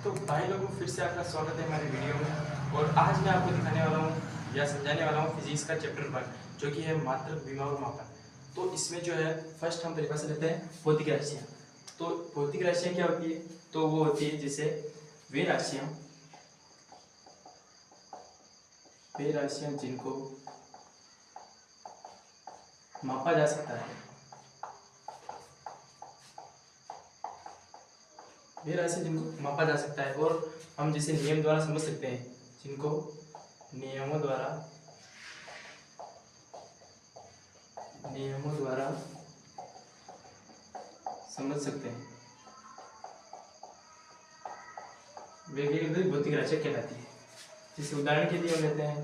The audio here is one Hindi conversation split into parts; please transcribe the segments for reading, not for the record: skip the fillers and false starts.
तो भाई लोगों, फिर से आपका स्वागत है हमारे वीडियो में। और आज मैं आपको दिखाने वाला हूँ या समझाने वाला हूँ फिजिक्स का चैप्टर 1, जो कि है मात्रक, विभव और मापन। तो इसमें जो है फर्स्ट हम परिभाषा लेते हैं भौतिक राशियाँ। तो भौतिक राशियाँ क्या होती है? तो वो होती है जैसे वे राशियाँ जिनको मापा जा सकता है। वे राशियाँ जिनको मापा जा सकता है और हम जिसे नियम द्वारा समझ सकते हैं, जिनको नियमों द्वारा समझ सकते हैं, वे भौतिक राशियाँ कहलाती है। जैसे उदाहरण के लिए हम लेते हैं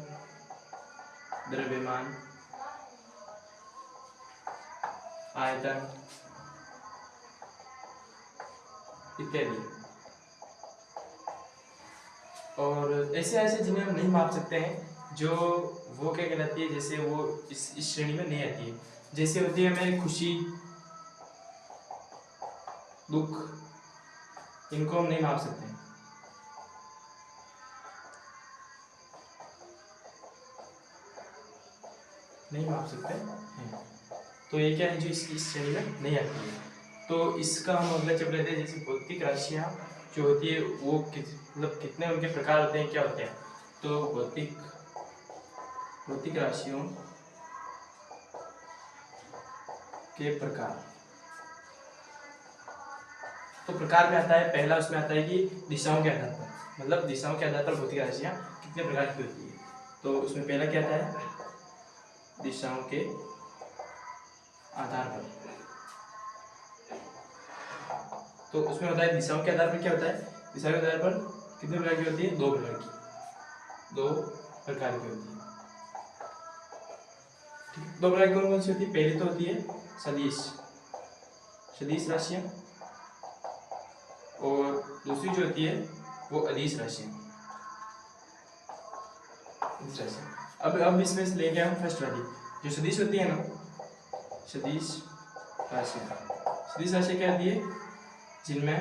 द्रव्यमान, आयतन इत्यादि। और ऐसे ऐसे जिन्हें हम नहीं माप सकते हैं, जो वो क्या कहलाती है, जैसे वो इस श्रेणी में नहीं आती है। जैसे होती है हमें खुशी, दुख, इनको हम नहीं माप सकते हैं। तो ये क्या है, जो इस श्रेणी में नहीं आती है। तो इसका हम अगला चैप्टर लेते हैं, जैसे भौतिक राशियाँ जो होती है वो मतलब कितने उनके प्रकार होते हैं, क्या होते हैं। तो भौतिक राशियों के प्रकार, तो प्रकार में आता है पहला, उसमें आता है कि दिशाओं के आधार पर, मतलब दिशाओं के आधार पर भौतिक राशियाँ कितने प्रकार की होती है। तो उसमें पहला क्या आता है, दिशाओं के आधार पर। तो उसमें होता है दिशाओं के आधार पर क्या होता है, दिशा के आधार पर कितने प्रकार की होती है, दो प्रकार की होती है। ठीक, दो प्रकार की कौन कौन सी होती है? पहली तो होती है सदिश राशियां, और दूसरी जो होती है वो अदिश राशियां। अब इसमें से लेके हम फर्स्ट वाली जो सदिश होती है ना, सदिश राशियां क्या होती है, जिनमें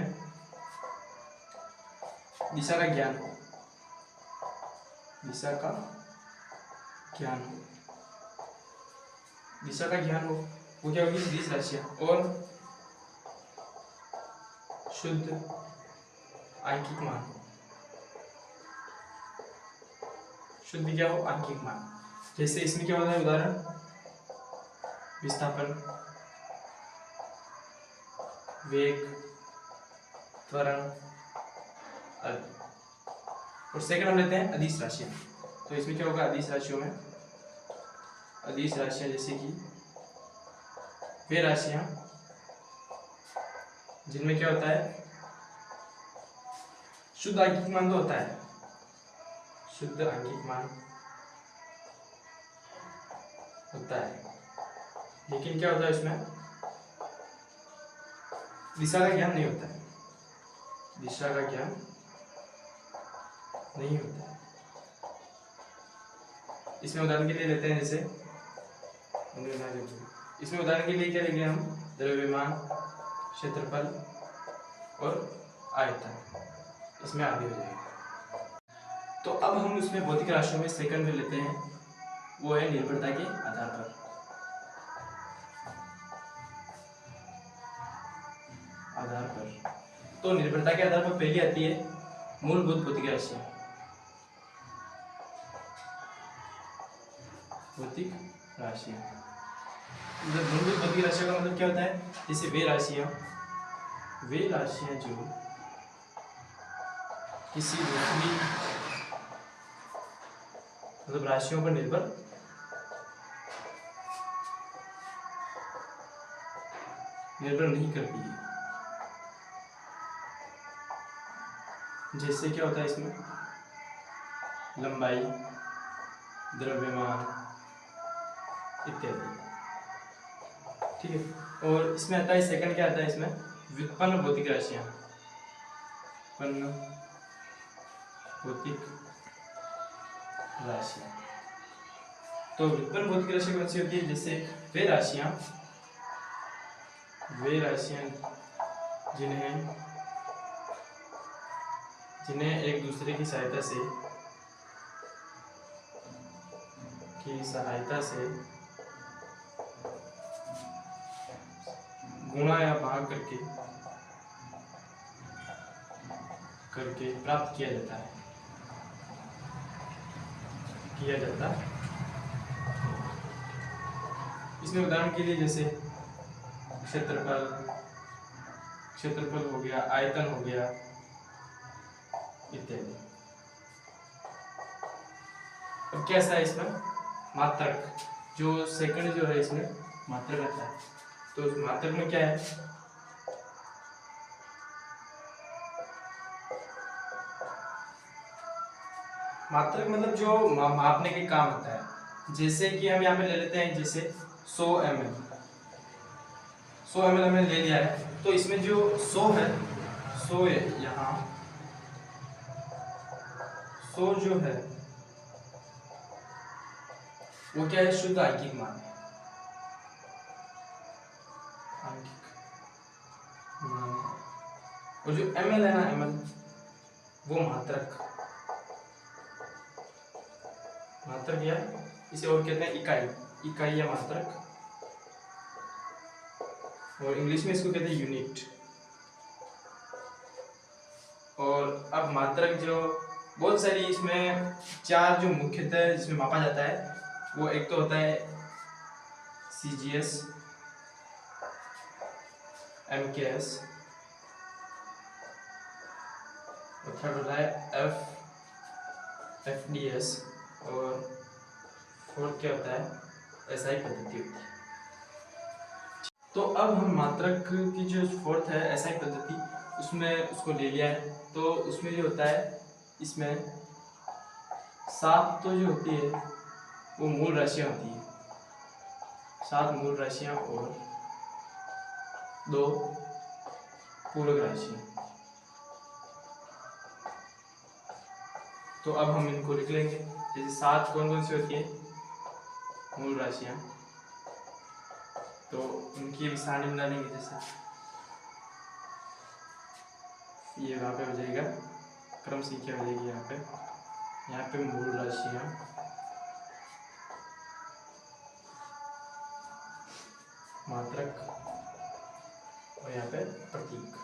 दिशा का ज्ञान हो, दिशा का ज्ञान हो, वो क्या होगी, सदिश राशियां। और शुद्ध आंकिक मान, शुद्ध क्या हो, आंकिक मान। जैसे इसमें क्या होता है, उदाहरण विस्थापन, वेग, त्वरण आदि। और सेकंड हम लेते हैं अदिश राशियां। तो इसमें क्या होगा, अदिश राशियां जैसे कि वे राशियां जिनमें क्या होता है, शुद्ध आंकिक मान तो होता है, शुद्ध आंकिक मान होता है, लेकिन क्या होता है उसमें दिशा का ज्ञान नहीं होता है, दिशा का ज्ञान नहीं होता है। इसमें उदाहरण के लिए लेते हैं, जैसे इसमें उदाहरण के लिए क्या लेंगे हम, द्रव्यमान, क्षेत्रफल और आयतन, इसमें आगे हो जाएगा। तो अब हम उसमें भौतिक राशियों में सेकंड में लेते हैं, वो है निर्भरता के आधार पर। तो निर्भरता के आधार पर पहली आती है मूलभूत भौतिक राशियां। मतलब मूलभूत भौतिक राशियों का मतलब क्या होता है, जैसे वे राशियां जो किसी दूसरी मतलब राशियों पर निर्भर नहीं करती है। जैसे क्या होता है इसमें, लंबाई, द्रव्यमान इत्यादि। ठीक है, और इसमें आता है सेकंड, क्या आता है इसमें, व्युत्पन्न भौतिक राशियां। तो व्युत्पन्न भौतिक राशियां कौन सी होती है, जैसे वे राशियां जिन्हें जिन्हें एक दूसरे की सहायता से गुणा या भाग करके प्राप्त किया जाता है। इसमें उदाहरण के लिए जैसे क्षेत्रफल हो गया, आयतन हो गया इत्यादि। अब कैसा है इसमें मात्रक, जो सेकंड जो है इसमें मात्रक आता है। तो उस मात्रक में क्या है, मात्रक मतलब जो मापने के काम आता है। जैसे कि हम यहाँ पे ले लेते हैं, जैसे 100 ml, 100 ml हमने ले लिया है। तो इसमें जो 100 है, 100 यहाँ 100 जो है वो क्या है, शुद्ध आंकिक मान है। और जो ml है ना, ml वो मात्रक या इसे और कहते हैं इकाई या मात्रक, और इंग्लिश में इसको कहते हैं यूनिट। और अब मात्रक जो बहुत सारी, इसमें 4 जो मुख्यतः जिसमें मापा जाता है, वो एक तो होता है CGS, MKS, और थर्ड होता है FDS, और फोर्थ क्या होता है, SI पद्धति होती है। तो अब हम मात्रक की जो फोर्थ है SI पद्धति, उसमें उसको ले लिया है। तो उसमें जो होता है, इसमें 7 तो जो होती है वो मूल राशियाँ होती है, 7 मूल राशियाँ और 2 पूरक राशियाँ। तो अब हम इनको लिख लेंगे। जैसे 7 कौन कौन सी होती है, मूल राशियाँ, तो उनकी भी सारणी बना लेंगे। जैसे ये वहाँ पे हो जाएगा, क्रम संख्या हो जाएगी यहाँ पे मूल राशियाँ, मात्रक, और यहाँ पे प्रतीक।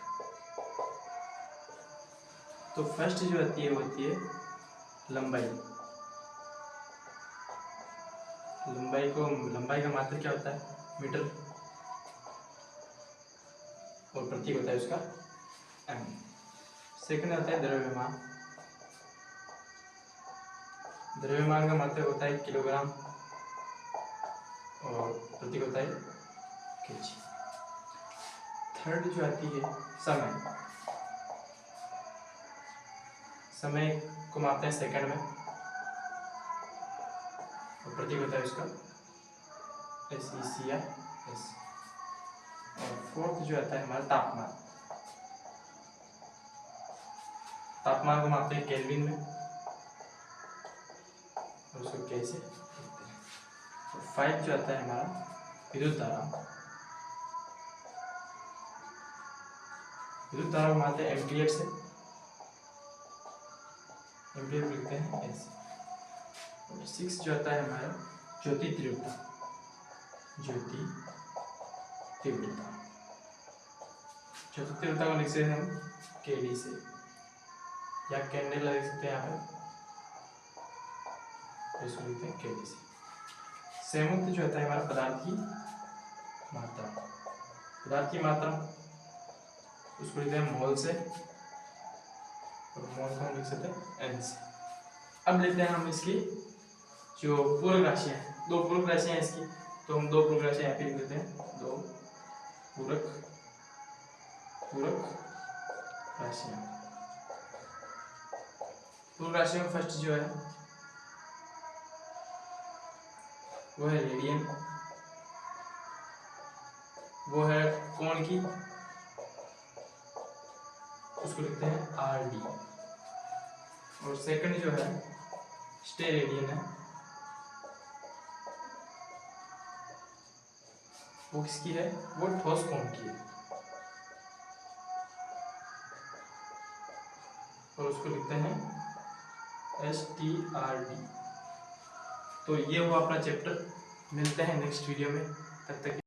तो फर्स्ट जो होती है वो होती है लंबाई। लंबाई का मात्रक क्या होता है, मीटर, और प्रतीक होता है उसका m। सेकंड आता है द्रव्यमान। द्रव्यमान का मात्रक होता है किलोग्राम, और प्रतीक होता है केजी। थर्ड जो आती है समय को मापते हैं सेकंड में, और प्रतीक होता है उसका SEC या S। और फोर्थ जो आता है हमारा तापमान को मापते हैं केल्विन में, और उसको कैसे लिखते हैं। और 5 जो आता है हमारा विद्युत धारा को मापते हैं एम्पियर से, एम्पियर लिखते हैं ऐसे। और 6 जो आता है हमारा ज्योति तीव्रता, को लिख सकते हैं हम KD से, या कैंडल लिख सकते हैं यहाँ पे, इसको लिखते हैं KD से। संयुक्त जो होता है हमारा पदार्थ की मात्रा, उसको लिखते हैं मोल से, और मोल को हम लिख सकते हैं N से। अब लेते हैं हम इसकी जो पूरक राशियाँ हैं, 2 पूरक राशियाँ हैं इसकी, तो हम 2 पूरक राशियाँ यहाँ पे लिख देते हैं, 2 पूरक राशियाँ। पूरक राशियों में फर्स्ट जो है वो है रेडियन, वो है कोण की, उसको लिखते हैं RD। और सेकंड जो है स्टेरेडियन है, वो किसकी है, वो ठोस कोण की है। और उसको लिखते हैं STRD। तो ये हुआ अपना चैप्टर। मिलते हैं नेक्स्ट वीडियो में, तब तक